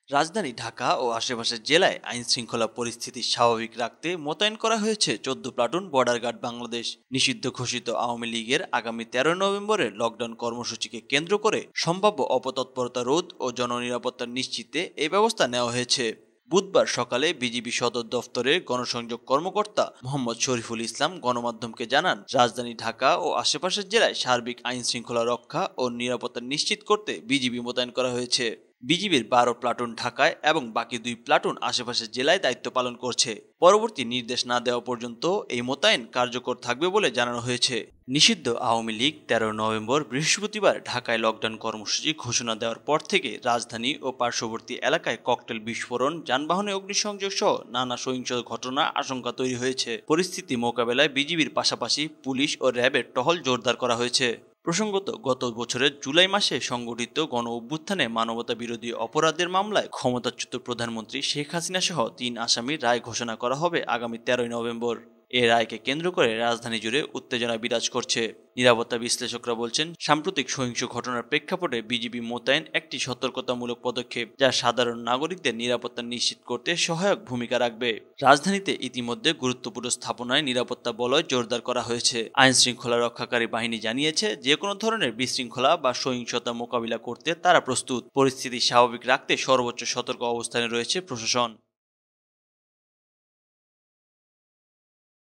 রাজধানী ঢাকা ও আশেপাশের জেলায় আইন শৃঙ্খলা পরিস্থিতি স্বাভাবিক রাখতে মোতায়েন করা হয়েছে 14 প্লাটুন বর্ডার গার্ড। বাংলাদেশ নিষিদ্ধ ঘোষিত আওয়ামী লীগের আগামী 13 নভেম্বরের লকডাউন কর্মসূচিকে কেন্দ্র করে সম্ভাব্য অপতৎপরতা রোধ ও জননিরাপত্তা নিশ্চিতে এই ব্যবস্থা নেওয়া হয়েছে। বুধবার সকালে বিজিবি সদর দফতরের গণসংযোগ কর্মকর্তা মোহাম্মদ শরীফুল ইসলাম গণমাধ্যমকে জানান, রাজধানী ঢাকা ও আশেপাশের জেলায় সার্বিক আইন শৃঙ্খলা রক্ষা ও নিরাপত্তা নিশ্চিত করতে বিজিবি মোতায়েন করা হয়েছে। বিজিবির 12 প্লাটুন ঢাকায় এবং বাকি 2 প্লাটুন আশেপাশের জেলায় দায়িত্ব পালন করছে। পরবর্তী নির্দেশ না দেওয়া পর্যন্ত এই মোতায়েন কার্যকর থাকবে বলে জানানো হয়েছে। নিষিদ্ধ আওয়ামী লীগ 13 নভেম্বর বৃহস্পতিবার ঢাকায় লকডাউন কর্মসূচি ঘোষণা দেওয়ার পর থেকে রাজধানী ও পার্শ্ববর্তী এলাকায় ককটেল বিস্ফোরণ, যানবাহনে অগ্নিসংযোগ সহ নানা সহিংস ঘটনার আশঙ্কা তৈরি হয়েছে। পরিস্থিতি মোকাবেলায় বিজিবির পাশাপাশি পুলিশ ও র্যাবের টহল জোরদার করা হয়েছে। প্রসঙ্গত, গত বছরের জুলাই মাসে সংগঠিত গণ অভ্যুত্থানে মানবতা বিরোধী অপরাধের মামলায় ক্ষমতাচ্যুত প্রধানমন্ত্রী শেখ হাসিনা সহ 3 আসামির রায় ঘোষণা করা হবে আগামী 13 নভেম্বর। এ রায়কে কেন্দ্র করে রাজধানী জুড়ে উত্তেজনা বিরাজ করছে। নিরাপত্তা বিশ্লেষকরা বলছেন, সাম্প্রতিক সহিংস ঘটনার প্রেক্ষাপটে বিজিবি মোতায়েন একটি সতর্কতামূলক পদক্ষেপ, যা সাধারণ নাগরিকদের নিরাপত্তা নিশ্চিত করতে সহায়ক ভূমিকা রাখবে। রাজধানীতে ইতিমধ্যে গুরুত্বপূর্ণ স্থাপনায় নিরাপত্তা বলয় জোরদার করা হয়েছে। আইন শৃঙ্খলা রক্ষাকারী বাহিনী জানিয়েছে, যে কোনো ধরনের বিশৃঙ্খলা বা সহিংসতা মোকাবিলা করতে তারা প্রস্তুত। পরিস্থিতি স্বাভাবিক রাখতে সর্বোচ্চ সতর্ক অবস্থানে রয়েছে প্রশাসন।